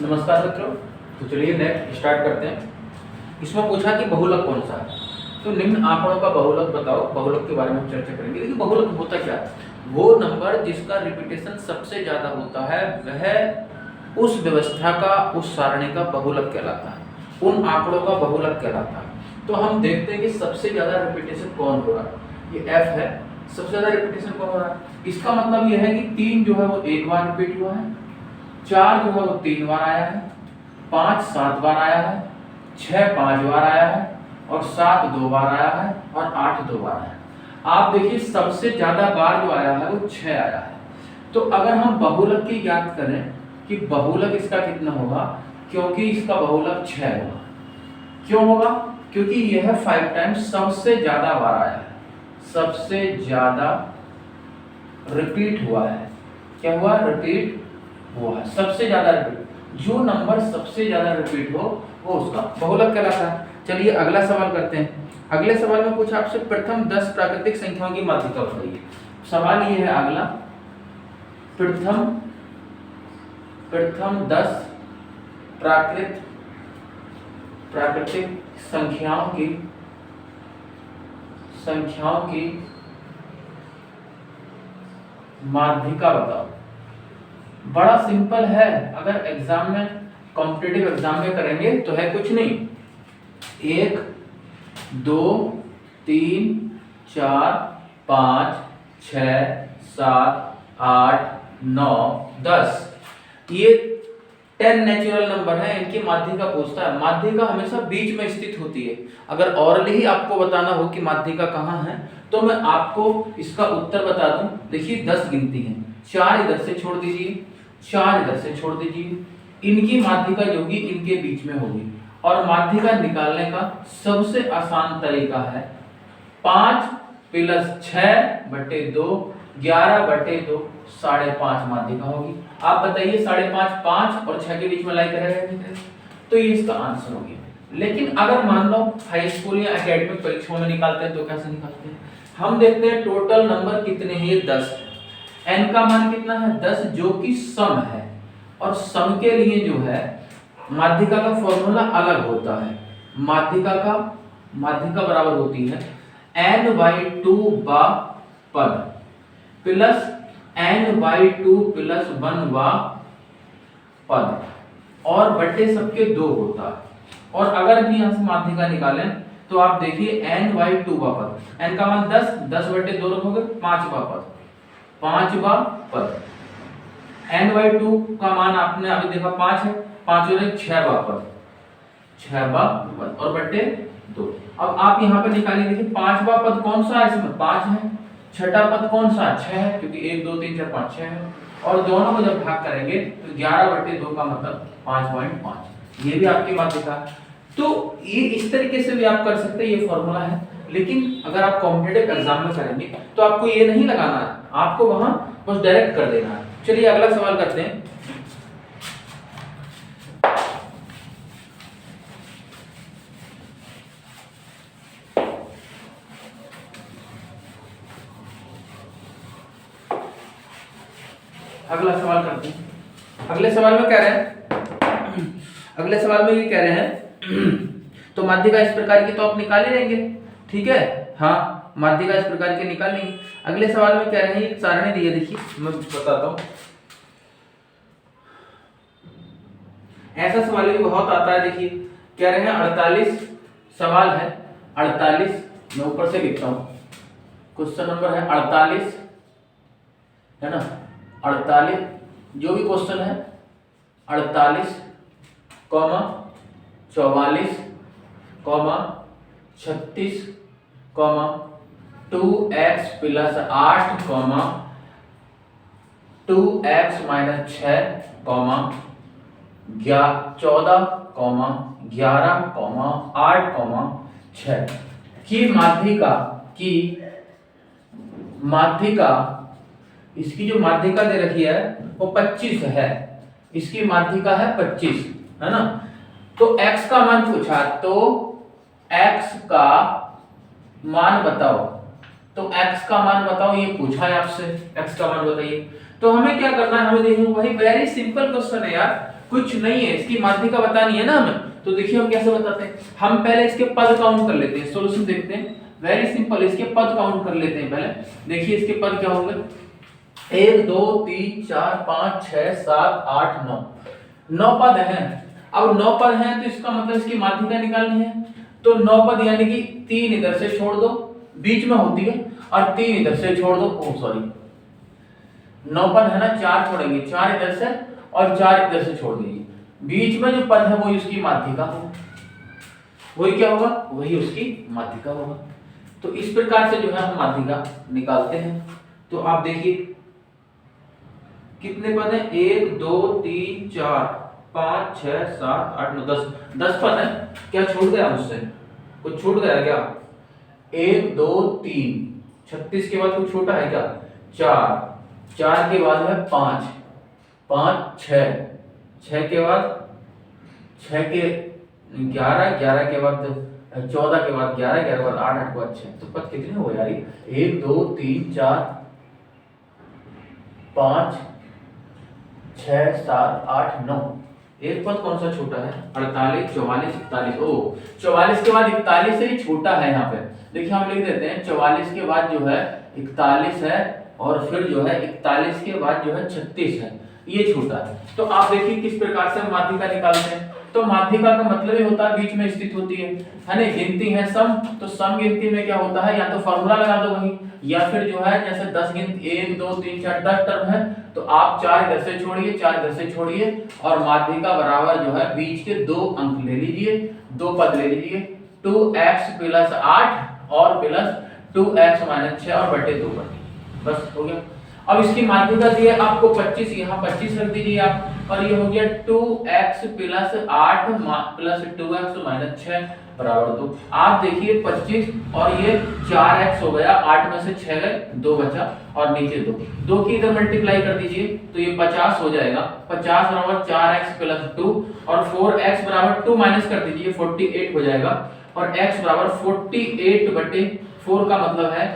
नमस्कार मित्रों। तो चलिए नेक्स्ट स्टार्ट करते हैं। इसमें पूछा कि बहुलक कौन सा है, तो निम्न आंकड़ों का बहुलक बताओ। बहुलक के बारे में हम चर्चा करेंगे। देखिए बहुलक होता क्या है, वो नंबर जिसका रिपीटेशन सबसे ज्यादा होता है वह उस व्यवस्था का, उस सारणी का बहुलक कहलाता है, उन आंकड़ों का बहुलक कहलाता है। तो हम देखते हैं कि सबसे ज्यादा रिपीटेशन कौन हो रहा है, ये f है। सबसे ज्यादा रिपीटेशन कौन हो रहा है, इसका मतलब यह है कि 3 जो है वो एक बार रिपीट हुआ है, 4 जो है वो 3 बार आया है, 5 7 बार आया है, 6 5 बार आया है और 7 2 बार आया है और 8 2 बार आया है। आप देखिए सबसे ज्यादा बार जो आया है वो 6 आया है। तो अगर हम बहुलक की याद करें कि बहुलक इसका कितना होगा, क्योंकि इसका बहुलक 6 होगा। क्यों होगा, क्योंकि यह 5 टाइम्स सबसे ज्यादा बार आया है, सबसे ज्यादा रिपीट हुआ है। क्या हुआ, रिपीट हुआ है, सबसे ज्यादा रिपीट। जो नंबर सबसे ज्यादा रिपीट हो वो उसका बहुलक कहलाता है। चलिए अगला सवाल करते हैं। अगले सवाल में पूछा आपसे प्रथम 10 प्राकृतिक संख्याओं की माध्यिका बताइए। सवाल ये है अगला, प्रथम 10 प्राकृतिक संख्याओं की माध्यिका बताओ। बड़ा सिंपल है, अगर एग्जाम में, कॉम्पिटिटिव एग्जाम में करेंगे तो है कुछ नहीं, 1 2 3 4 5 6 7 8 9 10, ये 10 नेचुरल नंबर है, इनकी माध्यिका पूछता है। माध्यिका हमेशा बीच में स्थित होती है। अगर ऑरली ही आपको बताना हो कि माध्यिका कहाँ है तो मैं आपको इसका उत्तर बता दूं। देखिए 10 गिनती है, 4 इधर से छोड़ दीजिए, 4 इधर से छोड़ दीजिए, इनकी माध्यिका जो होगी इनके बीच में होगी। और माध्यिका निकालने का सबसे आसान तरीका है 5 + 6/2 11/2 5.5 माध्यिका होगी। आप बताइए 5.5 5 और 6 के बीच में लाई करेगा, तो ये इसका आंसर हो गया। लेकिन अगर मान लो हाई स्कूल या एकेडमिक परीक्षाओं में निकालते हैं तो कैसे निकालते हैं, हम देखते हैं टोटल नंबर कितने हैं, 10। n का मान कितना है, 10, जो कि सम है। और सम के लिए जो है माध्यिका का फॉर्मूला अलग होता है। माध्यिका बराबर होती है n/2 पद प्लस n/2 + 1 पद और बटे सबके 2 होता है। और अगर भी यहाँ से माध्यिका निकालें तो आप देखिए n/2 पद, n का मान 10, 10/2 रखोगे 5वां पद, n/2 का मान आपने अभी देखा 5 है, 5 और 6वां पद और बटे 2। अब आप यहाँ पे निकालिए, देखिए 5वां पद कौन सा है, इसमें 5 है। छठा पद कौन सा, 6 है, क्योंकि 1 2 3 4 5 6 है। और दोनों को जब भाग करेंगे तो 11/2 का मतलब 5.5, ये भी आपकी माध्यिका है। तो ये इस तरीके से भी आप कर सकते हैं, ये फॉर्मूला है। लेकिन अगर आप कॉम्पिटिटिव एग्जाम में करेंगे तो आपको ये नहीं लगाना है, आपको वहां बस डायरेक्ट कर देना है। चलिए अगला सवाल करते हैं। अगला सवाल करते हैं। अगले सवाल में कह रहे हैं, अगले सवाल में ये कह रहे हैं तो माध्यिका इस प्रकार की तो आप निकाल ही लेंगे, ठीक है, हाँ माध्यिका इस प्रकार की निकाल लेंगे। अगले सवाल में कह रहे हैं, एक सारणी दी है, देखिए मैं बताता हूं। ऐसा सवाल भी बहुत आता है। देखिए कह रहे हैं 48 सवाल है, 48 मैं ऊपर से लिखता हूं, क्वेश्चन नंबर है 48, है ना, 48 जो भी क्वेश्चन है 48, 44, 36, 2x + 8, 2x - 6, 14, 11, 8, 6 की माध्यिका इसकी जो माध्यिका दे रखी है वो 25 है। इसकी माध्यिका है 25, है ना। तो x का मान पूछा, तो x का मान बताओ, तो x का मान बताओ, ये पूछा है आपसे, x का मान बताइए। तो हमें क्या करना है, हमें देखिए वही वेरी सिंपल क्वेश्चन है यार, कुछ नहीं है, इसकी माध्यिका बतानी है ना हमें। तो देखिए हम कैसे बताते हैं, हम पहले इसके पद काउंट कर लेते हैं, सॉल्यूशन देखते हैं, वेरी सिंपल, इसके पद काउंट कर लेते हैं पहले। देखिए इसके पद क्या होंगे, 1 2 3 4 5 6 7 8 9, 9 पद हैं। अब 9 पद हैं तो इसका मतलब इसकी माध्यिका निकालनी है। तो 9 पद यानी कि 3 इधर से छोड़ दो, बीच में होती है, और 3 इधर से छोड़ दो, ओ सॉरी 9 पद है ना, 4 छोड़ेंगे, 4 इधर से और 4 इधर से छोड़ देंगे, बीच में जो पद है वो उसकी माध्यिका होगा, वही क्या होगा, वही उसकी माध्यिका होगा। तो इस प्रकार से जो है हम माध्यिका निकालते हैं। तो आप देखिए कितने पद हैं, 1 2 3 4 5 6 7 8 9 10, 10 पद है। क्या छूट गया मुझसे, कुछ छूट गया क्या, 1 2 3 36 के बाद कुछ छोटा है क्या, 4 4 के बाद है 5 5 6 6 के बाद 6 के 11 11 के बाद 14 के बाद 11 11 के बाद 8 8 के बाद 6, तो पद कितने हो यार, 1 2 3 4 5 6 7 8 9, एक पद कौन सा छोटा है, 48 44 41, ओ 44 के बाद 41 से ही छोटा है। यहाँ पे देखिए हम लिख देते हैं 44 के बाद जो है 41 है, और फिर जो है 41 के बाद जो है 36 है, ये छोटा है। तो आप देखिए किस प्रकार से हम माध्यिका निकालते हैं। तो माध्यिका का मतलब ही होता है बीच में स्थित होती है ना, गिनती है सम, तो सम गिनती में क्या होता है, या तो फॉर्मूला लगा दो वही, या फिर जो है जैसे 10 गिनती 1 2 3 4 10 टर्म है, तो आप 4 इधर से छोड़िए 4 इधर से छोड़िए, और माध्यिका बराबर जो है बीच के 2 अंक ले लीजिए, 2 पद ले लीजिए, 2x प्लस 8 और प्लस 2x माइनस 6 और बटे 2 बटे, बस हो गया। अब इसकी माध्यिका दी है आपको 25, यहाँ 25 रख दीजिए आप, और ये हो गया 2x plus 8 plus 2x minus 6 बराबर 2। आप देखिए 25 और ये 4x हो गया, 8 में से 6 गए, 2 बचा, और नीचे 2 की इधर मल्टीप्लाई कर दीजिए तो ये 50 हो जाएगा, 50 बराबर 4x प्लस 2, और 4x बराबर 2 माइनस कर दीजिए 48 हो जाएगा, और x बराबर 48 बटे 4 का मतलब है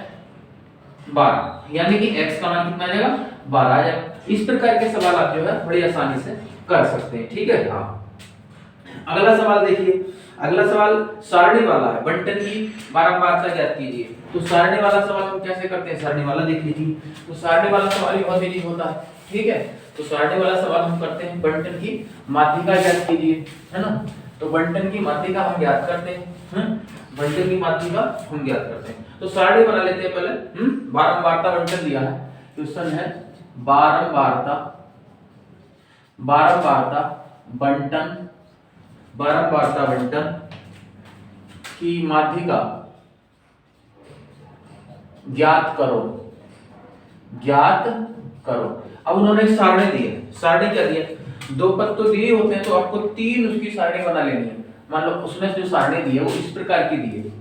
12, यानी कि x का मान कितना आ जाएगा, 12 आ जाएगा। इस प्रकार के सवाल आप जो है बड़ी आसानी से कर सकते हैं, ठीक है। हाँ, अगला सवाल देखिए, अगला सवाल सारणी वाला है, बंटन की बारंबारता ज्ञात कीजिए। तो सारणी वाला सवाल हम कैसे करते हैं, सारणी वाला देख लीजिए। तो सारणी वाला सवाल भी बहुत इजी होता है, ठीक है। तो सारणी वाला सवाल हम करते हैं, बंटन की माध्यिका ज्ञात कीजिए, है ना। तो बंटन की माध्यिका हम ज्ञात करते हैं, बंटन की माध्यिका हम ज्ञात करते हैं। तो सारणी बना लेते हैं पहले। बारंबारता बंटन दिया है, क्वेश्चन है बारंबारता बंटन, बारंबारता बंटन की माध्यिका ज्ञात करो, ज्ञात करो। अब उन्होंने एक सारणी दी है, सारणी क्या दी है, 2 पद तो दिए होते हैं, तो आपको 3 उसकी सारणी बना लेनी है। मान लो उसने जो सारणी दी है वो इस प्रकार की दी है,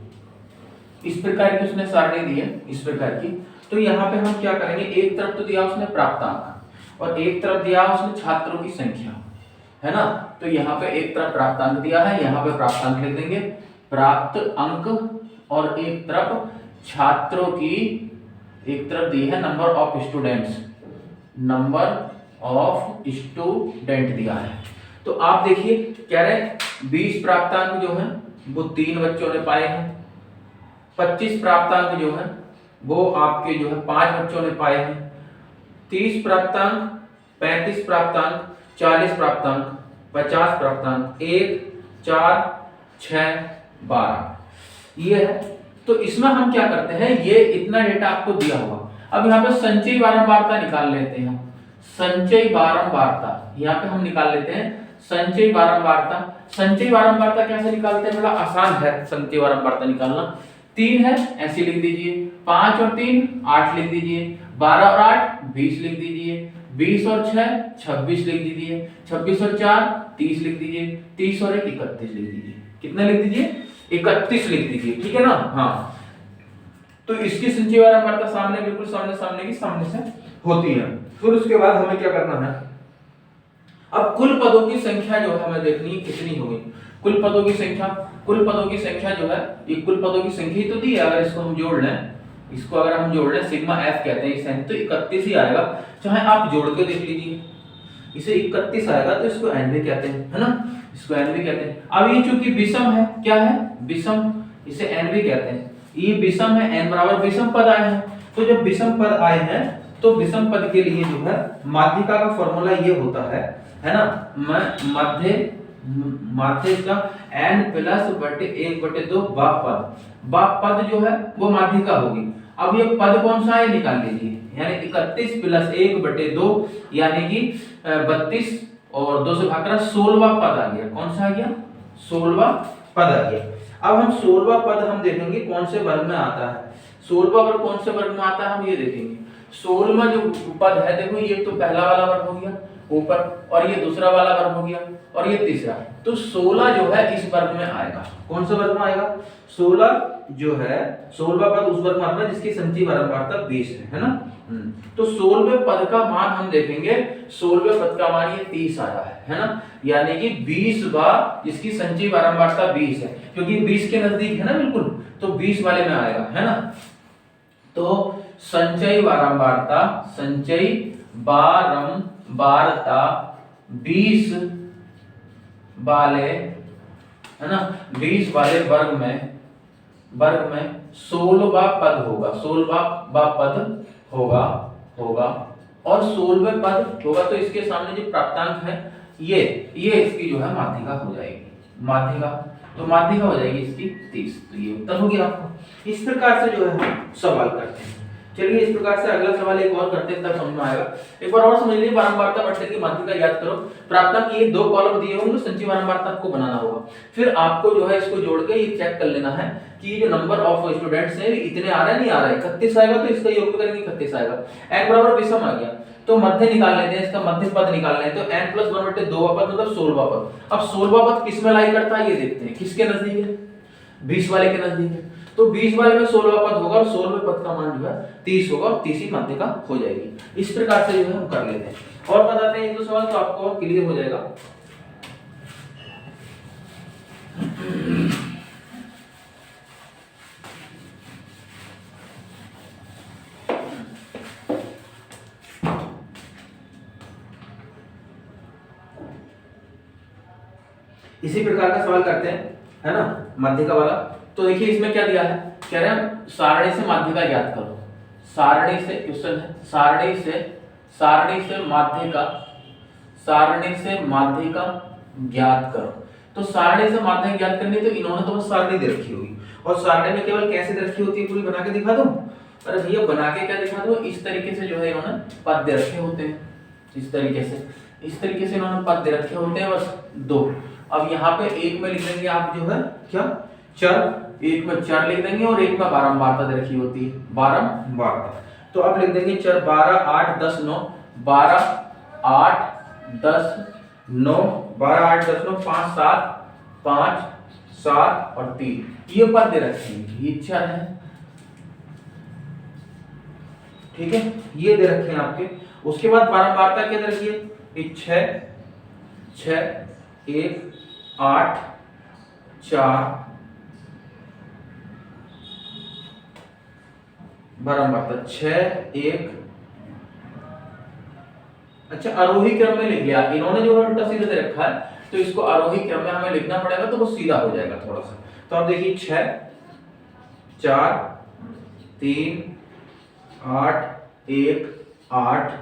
इस प्रकार की उसने सारणी दी है, इस प्रकार की। तो यहाँ पे हम क्या करेंगे, एक तरफ तो दिया उसने प्राप्तांक, और एक तरफ दिया उसने छात्रों की संख्या, है ना। तो यहाँ पे एक तरफ प्राप्तांक दिया है, यहाँ पे प्राप्तांक लिख देंगे, प्राप्त अंक, और एक तरफ छात्रों की, एक तरफ दी है number of students, number of student दिया है। तो आप देखिए कह रहे 20 प्राप्तांक जो है वो 3 बच्चों ने पाए हैं, 25 प्राप्तांक जो है वो आपके जो है 5 बच्चों ने पाए हैं, 30 प्राप्तांक, 35 प्राप्तांक, 40 प्राप्तांक, 50 प्राप्तांक, 1 4 6 12 ये है। तो इसमें हम क्या करते हैं, ये इतना डेटा आपको दिया हुआ, अब यहाँ पे संचयी बारंबारता निकाल लेते हैं। संचयी बारंबारता यहाँ पे हम निकाल लेते हैं, संचयी बारंबारता। संचयी बारंबारता कैसे निकालते हैं, बड़ा आसान है संचयी बारंबारता निकालना। 3 है ऐसे लिख दीजिए, 5 और 3 8 लिख दीजिए, 12 और 8 20 लिख दीजिए, 20 और 6 26 लिख दीजिए, 26 और 4 30 लिख दीजिए, 30 और 1 31 लिख दीजिए। कितना लिख दीजिए, 31 लिख दीजिए, ठीक है ना। हाँ, तो इसकी संचयी बारंबारता सामने, बिल्कुल सामने सामने की सामने से होती है। फिर उसके बाद हमें क्या करना है, अब कुल पदों की संख्या जो है हमें देखनी है कितनी होगी। कुल पदों की संख्या, कुल पदों की संख्या जो है, ये कुल पदों की संख्या ही तो दी है। अगर इसको हम जोड़ लें, इसको अगर हम जोड़ लें, सिग्मा एफ कहते हैं इस तो 31 ही आएगा, चाहे आप जोड़ के देख लीजिए, इसे 31 आएगा तो इसको n भी कहते हैं, है ना, इसको n भी कहते हैं। अब ये चूंकि विषम है, क्या है, विषम, इसे n भी कहते हैं। ये विषम है, n बराबर विषम पद आए हैं। तो जब विषम पद आए हैं तो विषम पद के लिए जो है माध्यिका का फॉर्मूला ये होता है ना, माध्य का n प्लस बटे 1/2 बाप पद जो है वो माध्यिका होगी। अब ये पद कौन सा है निकाल लीजिए, यानी 31 प्लस 1/2 यानी कि 32 और 2 से भाग करा 16वां पद आ गया। कौन सा आ गया, 16वां पद आ गया। अब हम 16वां पद हम देखेंगे कौन से वर्ग में आता है, 16वां वर्ग कौन से वर्ग में आता है हम ये देखेंगे। 16वां जो पद है देखो, ये तो पहला वाला वर्ग हो गया ऊपर, और ये दूसरा वाला वर्ग हो गया, और ये तीसरा। तो 16 जो है इस वर्ग में आएगा। कौन से वर्ग में आएगा, 16 जो है 16वां पद उस वर्ग में आता है जिसकी संचयी बारंबारता 20 है ना। तो 16वें पद का मान हम देखेंगे, 16वें पद का मान ये 30 आया है ना, यानी कि 20 बार इसकी संचयी बारंबारता 20 है, क्योंकि 20 के नजदीक है ना बिल्कुल, तो 20 वाले में आएगा, है ना। तो संचयी बारंबारता 20 वाले, है ना, 20 वाले वर्ग में 16वां पद होगा, 16वां पद होगा और 16वें पद होगा। तो इसके सामने जो प्राप्तांक है ये इसकी जो है माध्यिका हो जाएगी, माध्यिका, तो माध्यिका हो जाएगी इसकी 30। तो ये उत्तर हो गया आपको। इस प्रकार से जो है हम सवाल करते हैं। चलिए इस प्रकार से अगला सवाल एक और करते हैं, तब समझ में आएगा। एक बार और समझ लीजिए, बारंबारता बढ़ने की माध्यिका याद करो। प्राप्तांक ये 2 कॉलम दिए होंगे, संचयी बारंबारता आपको बनाना होगा। फिर आपको जो है इसको जोड़ के ये चेक कर लेना है कि जो नंबर ऑफ स्टूडेंट्स हैं इतने आ रहे हैं नहीं आ रहे हैं। 31 आएगा तो इसका योग करेंगे 31 आएगा। n बराबर विषम आ गया तो मध्य निकाल लेते हैं, इसका मध्य पद निकालना है। तो n प्लस 1/2 पद मतलब 16वां पद। अब 16वां पद किस में लाई करता है ये देखते हैं, किसके नजदीक है, 20 वाले के नजदीक है। तो 20 वाले में 16वां पद होगा और 16वें पद का मान जो है 30 होगा और 30 ही माध्यिका हो जाएगी। इस प्रकार से जो है हम कर लेते हैं और बताते हैं 1-2 सवाल, तो आपको और क्लियर हो जाएगा। इसी प्रकार का सवाल करते हैं, है ना, माध्यिका वाला। तो देखिए इसमें क्या दिया है, कह रहे हैं सारणी से माध्यिका ज्ञात करो। सारणी से क्वेश्चन है, सारणी से माध्यिका ज्ञात करो। तो सारणी से माध्यिका ज्ञात करनी, तो इन्होंने तो बस सारणी दे रखी होगी, और सारणी में केवल कैसे दे रखी होती है पूरी बना के दिखा दूं। अरे भैया बना के क्या दिखा दूं, इस तरीके से जो है इन्होंने पद दे रखे होते हैं, इस तरीके से इन्होंने पद दे रखे होते हैं, बस 2। अब यहाँ पे एक में लिख देंगे आप जो है क्या, चर, एक में चर लिख देंगे और एक में बारंबारता दे रखी होती है, बारंबारता। तो अब लिख देंगे चर 12 8 10 9, 12 8 10 9, 12 8 10 9, 5 7 और 3, ये पद दे रखे हैं, ये चर है, ठीक है, ये दे रखे हैं आपके। उसके बाद बारंबारता क्या दे रखी है, 6 1 8 4 बारंबारता 6 1। अच्छा आरोही क्रम में लिख लिया इन्होंने, जो है उल्टा सीधा दे रखा है, तो इसको आरोही क्रम में हमें लिखना पड़ेगा, तो वो सीधा हो जाएगा थोड़ा सा। तो आप देखिए 6 4 3 8 1 8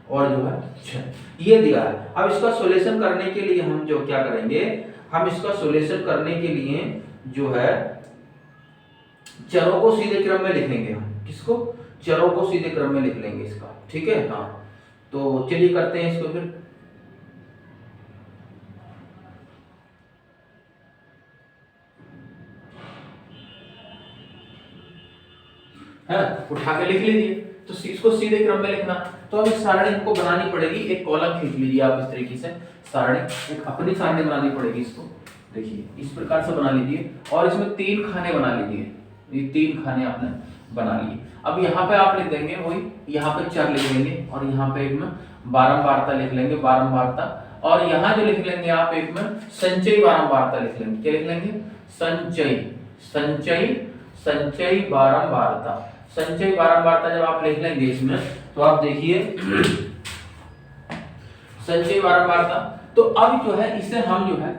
और जो है 6 ये दिया है। अब इसका सॉल्यूशन करने के लिए हम जो क्या करेंगे, हम इसका सॉल्यूशन करने के लिए जो है चरों को सीधे क्रम में लिख लेंगे। हम किसको, चरों को सीधे क्रम में लिख लेंगे इसका, ठीक है। हाँ तो चलिए करते हैं इसको फिर। है उठा के लिख लीजिए, तो इसको सीधे क्रम में लिखना। तो अब इस सारणी को बनानी पड़ेगी, एक कॉलम खींच लीजिए आप इस तरीके से, सारणी एक अपनी सारणी बनानी पड़ेगी। इसको देखिए इस प्रकार से बना लीजिए और इसमें 3 खाने बना लीजिए, ये 3 खाने आपने बना लिए। अब यहाँ पे आप लिख देंगे वही, यहाँ पे चर लिख लेंगे और यहाँ पे एक में बारंबारता लिख लेंगे, बारंबारता, और यहाँ जो लिख लेंगे आप एक में संचयी बारंबारता लिख लेंगे। क्या लिख लेंगे, संचयी बारंबारता। जब आप लिख लेंगे इसमें, तो आप देखिए संचयी बारंबारता। तो अब जो है इसे हम जो है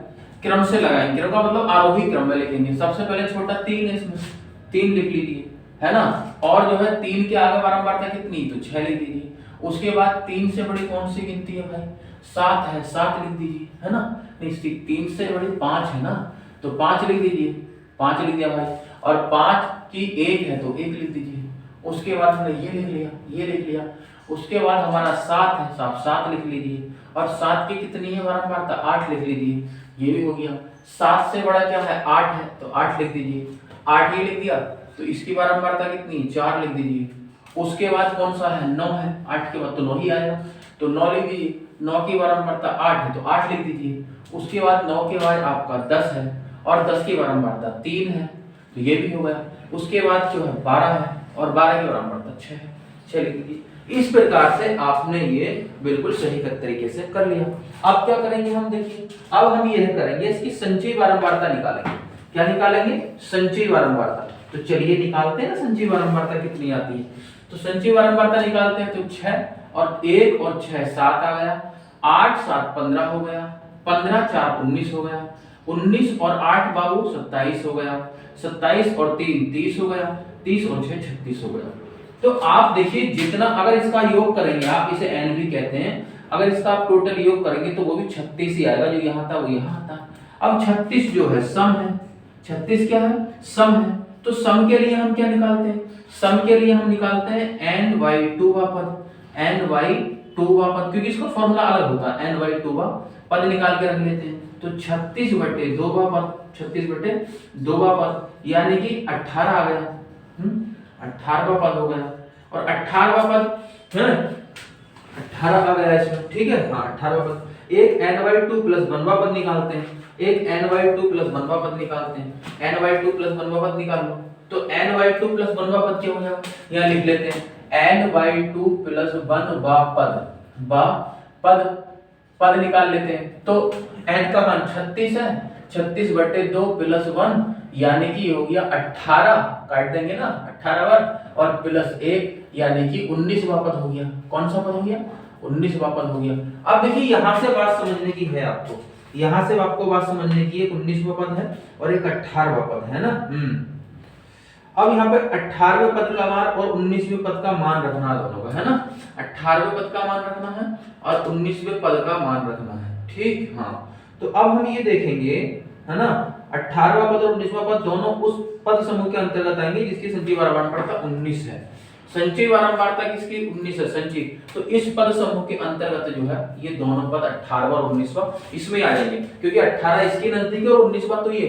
क्रम से लगाएंगे, क्रम का मतलब आरोही क्रम में लिखेंगे। सबसे पहले छोटा 3 है, इसमें 3 लिख लीजिए, है ना। और जो है 3 के आगे बारंबारता कितनी, तो 6 लिख दीजिए। उसके बाद 3 से बड़ी कौन सी गिनती है भाई, 7 है, 7 लिख दीजिए, है ना। नहीं 3 से बड़ी 5 है ना, तो 5 लिख दीजिए, 5 लिख दिया भाई। और 5 की 1 है तो 1 लिख दीजिए। उसके बाद हमने ये लिख लिया, ये लिख लिया। उसके बाद हमारा 7 है, 7 लिख लीजिए। और 7 की कितनी है बारंबारता, 8 लिख लीजिए, ये भी हो गया। 7 से बड़ा क्या है, 8 है, तो 8 लिख दीजिए। 8 ये लिख दिया, तो इसकी बारंबारता कितनी, 4 लिख दीजिए। उसके बाद कौन सा है, 9 है, 8 के बाद तो 9 ही आएगा, तो 9 लिख दीजिए। 9 की बारंबारता 8 है, तो 8 लिख दीजिए। उसके बाद 9 के बाद आपका 10 है, और 10 की बारंबारता 3 है, तो ये भी हो गया। उसके बाद जो है 12 है, और 12 की बारंबारता 6 है, 6 लिख दीजिए। इस प्रकार से आपने ये बिल्कुल सही तरीके से कर लिया। अब क्या करेंगे हम, देखिए अब हम यह करेंगे, इसकी संचयी बारंबारता निकालेंगे। क्या निकालेंगे, संचयी बारंबारता। तो चलिए निकालते हैं ना, संचयी बारंबारता कितनी आती है। तो संचयी बारंबारता निकालते हैं, तो 6 और 1 और 6 7 आ गया, 8 7 15 हो गया, 15 4 19 हो गया, 19 और 8 बाबू 27 हो गया, 27 और 3 30 हो गया, 30 और 6 36 हो गया। तो आप देखिए जितना, अगर इसका योग करेंगे आप, इसे n भी कहते हैं, अगर इसका आप टोटल योग करेंगे तो वो भी 36 ही आएगा, जो यहाँ था वो यहाँ आता। अब 36 जो है सम है, 36 क्या है, सम है। तो सम के लिए हम क्या निकालते हैं, सम के लिए हम निकालते हैं n/2 पद, n/2 पद, क्योंकि इसका फॉर्मूला अलग होता है, n/2 पद निकाल के रख लेते हैं। तो 36/2 पद, 36/2 पद, यानी कि 18 आ गया, 18वां पद हो गया। और 18वां पद है, 18 आ गया इसमें, ठीक है। हाँ 18वां पद। एक n/2 प्लस 1वां पद निकालते हैं, एक n/2 प्लस 1वां पद निकालते हैं, n/2 प्लस 1वां पद निकाल लो। तो n/2 प्लस 1वां पद क्या हो गया, यहाँ लिख लेते हैं n/2 प्लस 1वां पद, पद निकाल लेते हैं। तो n का मान 36 है, 36/2 प्लस 1 यानी कि हो गया 18, काट देंगे ना 18 बार, और प्लस 1 यानी कि 19वां पद हो गया। कौन सा पद हो गया, 19वां पद हो गया। अब देखिए यहाँ से बात समझने की है आपको, यहाँ से आपको बात समझने की, एक 19वां पद है और एक 18वां पद है ना। अब यहाँ पे 18वें पद का मान और 19वें पद का मान रखना दोनों का, है ना। 18वें पद का मान रखना है और 19वें पद का मान रखना है, ठीक। हाँ तो अब हम ये देखेंगे, है ना, 18वां पद और 19वां पद दोनों उस पद समूह के अंतर्गत आएंगे जिसकी संचयी बारंबारता 19 है। संचयी बारंबारता किसकी, 19 है संचयी। तो इस पद समूह के अंतर्गत जो है ये दोनों पद 18वां और 19वां इसमें आ जाएंगे, क्योंकि 18 इसके नजदीक है और 19वां तो ये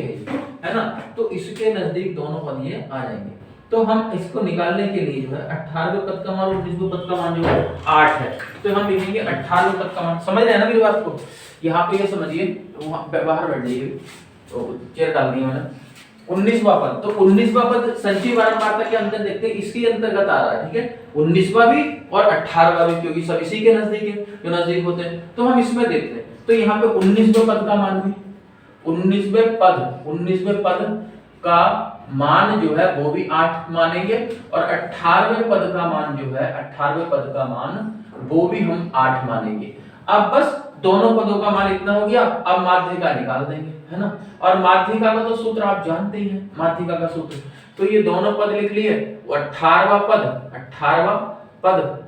है ना। तो इसके नजदीक दोनों पद ये आ जाएंगे। तो हम इसको निकालने के लिए जो है 18वें पद का मान और 19वें पद का मान जो है 8 है, तो हम लिखेंगे 18वें पद का मान। समझ रहे हैं ना मेरी बात को, यहाँ पे ये समझिए, बाहर बैठ जाइए, तो चेयर डाल दी मैंने। 19वां पद, तो 19वां पद संचयी बारंबारता के अंदर देखते हैं, इसके अंतर्गत आ रहा है, ठीक है। 19वां भी और 18वां भी, क्योंकि सब इसी के नजदीक है, जो नजदीक होते हैं, तो हम इसमें देखते हैं। तो यहाँ पे 19वें पद का मान भी, 19वें पद का मान जो है वो भी 8 मानेंगे, और 18वें पद का मान जो है, 18वें पद का मान वो भी हम 8 मानेंगे। अब बस दोनों पदों का मान इतना हो गया, अब माध्यिका निकाल देंगे, है ना। और माध्यिका का तो सूत्र आप जानते ही हैं, माध्यिका का सूत्र। तो ये दोनों पद लिख लिए, 18वां पद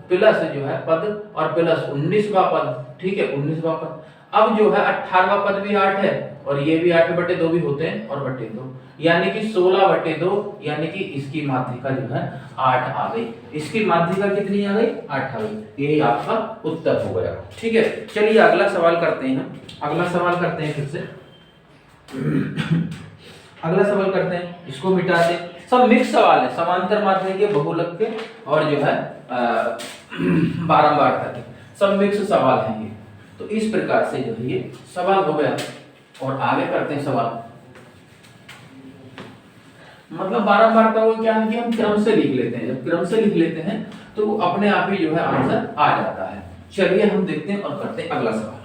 प्लस जो है पद और प्लस 19वां पद, ठीक है, 19वां पद। अब जो है 18वां पद भी 8 है और ये भी 8/2 भी होते हैं, और 2 यानी कि 16/2, यानी कि इसकी माध्यिका जो है 8 आ गई। इसकी माध्यिका कितनी आ गई, 8 आ गई। यही आपका उत्तर हो गया, ठीक है। चलिए अगला सवाल करते हैं, अगला सवाल करते हैं फिर से अगला सवाल करते हैं, इसको मिटा दे। सब मिक्स सवाल है, समांतर माध्यम के, बहुलक के, और जो है बारंबारता के, सब मिक्स सवाल हैं ये। तो इस प्रकार से जो है ये सवाल हो गया, और आगे करते हैं सवाल। मतलब बारंबारता को क्या है कि हम क्रम से लिख लेते हैं, जब क्रम से लिख लेते हैं तो वो अपने आप ही जो है आंसर आ जाता है। चलिए हम देखते हैं और करते हैं अगला सवाल।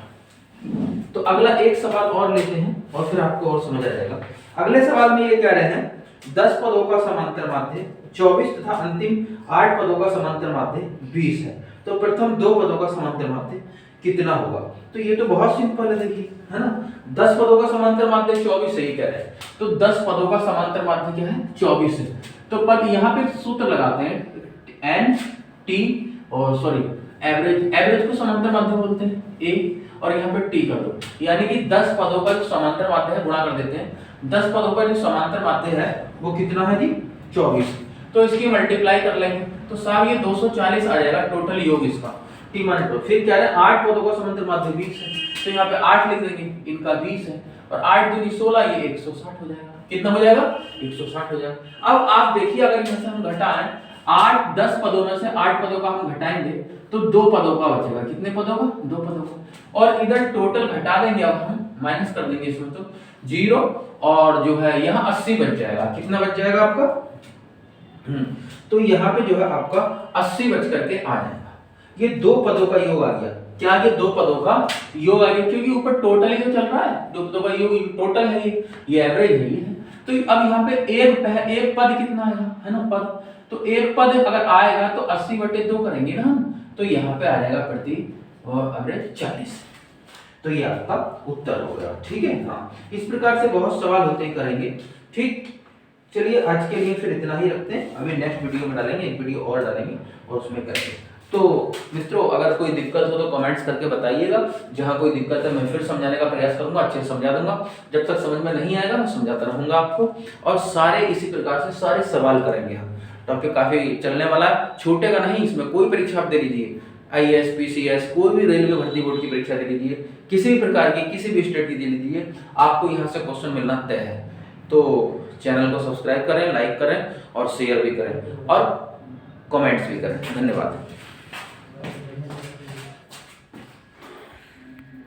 तो अगला एक सवाल और लेते हैं और फिर आपको और समझ आ जाएगा। अगले सवाल में ये कह रहे हैं 10 पदों का समांतर माध्य 24 तथा अंतिम 8 पदों का समांतर माध्य 20 है। तो प्रथम 2 पदों का समांतर माध्य कितना होगा। तो ये तो बहुत सिंपल है, देखिए है ना, 10 पदों का समांतर माध्य 24 सही कह रहे हैं। तो 10 पदों का समांतर माध्य क्या है, 24 है। तो पद यहाँ पे सूत्र लगाते हैं एन टी और सॉरी एवरेज, एवरेज को समांतर माध्य बोलते हैं ए, और यहाँ पे टी कर दो, यानी कि 10 पदों का जो समांतर माध्य है गुणा कर देते हैं। 10 पदों का जो समांतर माध्य है वो कितना है जी, 24। तो इसकी मल्टीप्लाई कर लेंगे तो साहब ये 240 आ जाएगा टोटल योग इसका, टी मान लो। फिर क्या है, 8 पदों का समांतर माध्य 20 है, तो यहाँ पे 8 लिख देंगे, इनका 20 है, और 8 दूनी 16, ये 160 हो जाएगा। कितना हो जाएगा, 160 हो जाएगा। अब आप देखिए अगर यहाँ से हम घटाएं 8 10 पदों में से 8 पदों का हम घटाएंगे तो 2 पदों का बचेगा। कितने पदों का, 2 पदों का। और इधर टोटल घटा देंगे, अब हम माइनस कर देंगे इसमें, तो 0 और जो है यहाँ 80 बच जाएगा। कितना बच जाएगा आपका, तो यहाँ पे जो है आपका 80 बच करके आ जाएगा। ये 2 पदों का योग आ गया। क्या, ये 2 पदों का योग आ गया, क्योंकि ऊपर टोटल ही तो चल रहा है, 2 पदों का योग टोटल है, ये एवरेज है ये। तो अब यहाँ पे एक पद कितना है ना, पद, तो एक पद अगर आएगा तो 80/2 करेंगे ना हम, तो यहाँ पे आ जाएगा प्रति एवरेज 40। तो ये आपका उत्तर हो गया, ठीक है। हाँ, इस प्रकार से बहुत सवाल होते ही करेंगे, ठीक। चलिए आज के लिए फिर इतना ही रखते हैं, अभी नेक्स्ट वीडियो में डालेंगे, एक वीडियो और डालेंगे और उसमें करेंगे। तो मित्रों अगर कोई दिक्कत हो तो कमेंट्स करके बताइएगा, जहां कोई दिक्कत है मैं फिर समझाने का प्रयास करूंगा, अच्छे से समझा दूंगा। जब तक समझ में नहीं आएगा मैं समझाता रहूंगा आपको, और सारे इसी प्रकार से सारे सवाल करेंगे हम। टॉपिक काफी चलने वाला है, छूटेगा नहीं। इसमें कोई परीक्षा आप दे लीजिए, IAS PCS कोई भी रेलवे भर्ती बोर्ड की परीक्षा दे लीजिए, किसी भी प्रकार की किसी भी स्टेट की दे लीजिए, आपको यहाँ से क्वेश्चन मिलना तय है। तो चैनल को सब्सक्राइब करें, लाइक करें और शेयर भी करें और कमेंट्स भी करें। धन्यवाद।